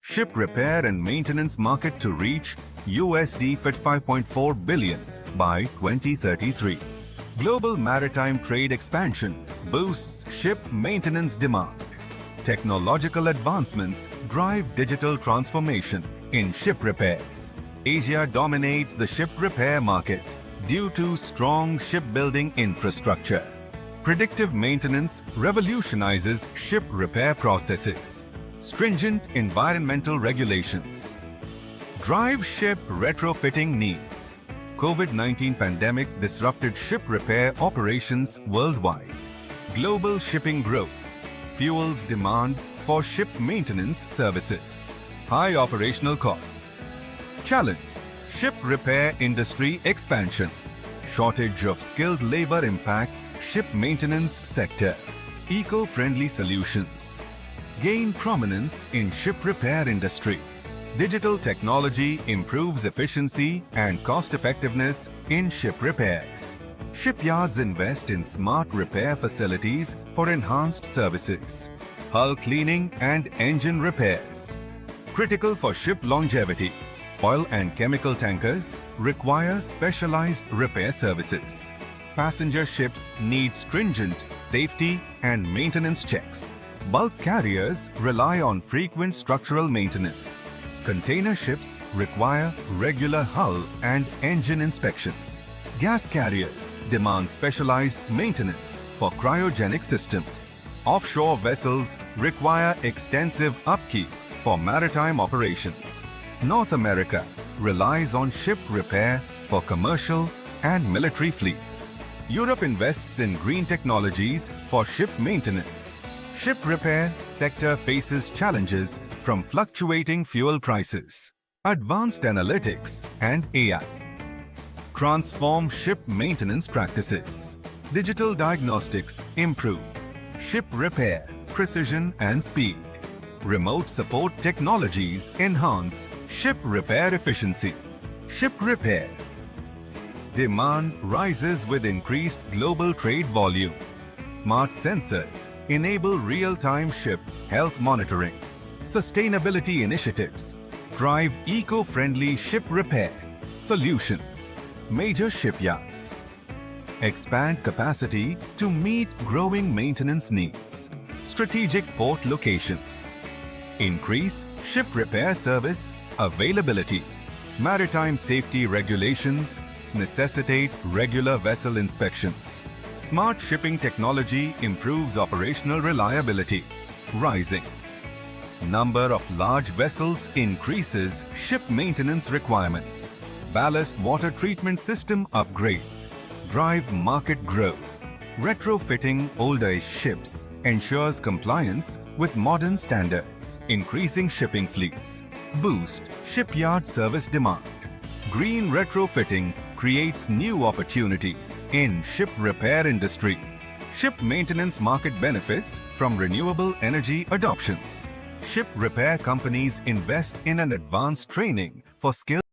ship repair and maintenance market to reach USD 55.4 billion by 2033. Global maritime trade expansion boosts ship maintenance demand. Technological advancements drive digital transformation in ship repairs. Asia dominates the ship repair market due to strong shipbuilding infrastructure. Predictive maintenance revolutionizes ship repair processes. Stringent environmental regulations drive ship retrofitting needs. COVID-19 pandemic disrupted ship repair operations worldwide. Global shipping growth fuels demand for ship maintenance services. High operational costs. Challenge: ship repair industry expansion. Shortage of skilled labor impacts ship maintenance sector. Eco-friendly solutions gain prominence in ship repair industry. Digital technology improves efficiency and cost-effectiveness in ship repairs. Shipyards invest in smart repair facilities for enhanced services. Hull cleaning and engine repairs. Critical for ship longevity. Oil and chemical tankers require specialized repair services. Passenger ships need stringent safety and maintenance checks. Bulk carriers rely on frequent structural maintenance. Container ships require regular hull and engine inspections. Gas carriers demand specialized maintenance for cryogenic systems. Offshore vessels require extensive upkeep for maritime operations. North America relies on ship repair for commercial and military fleets. Europe invests in green technologies for ship maintenance. Ship repair sector faces challenges from fluctuating fuel prices. Advanced analytics and AI transform ship maintenance practices. Digital diagnostics improve ship repair precision and speed. Remote support technologies enhance ship repair efficiency. Ship repair demand rises with increased global trade volume. Smart sensors enable real-time ship health monitoring. Sustainability initiatives drive eco-friendly ship repair solutions. Major shipyards expand capacity to meet growing maintenance needs. Strategic port locations increase ship repair service availability. Maritime safety regulations necessitate regular vessel inspections. Smart shipping technology improves operational reliability. Rising number of large vessels increases ship maintenance requirements. Ballast water treatment system upgrades drive market growth. Retrofitting older ships ensures compliance with modern standards. Increasing shipping fleets boost shipyard service demand. Green retrofitting creates new opportunities in ship repair industry. Ship maintenance market benefits from renewable energy adoptions. Ship repair companies invest in an advanced training for skilled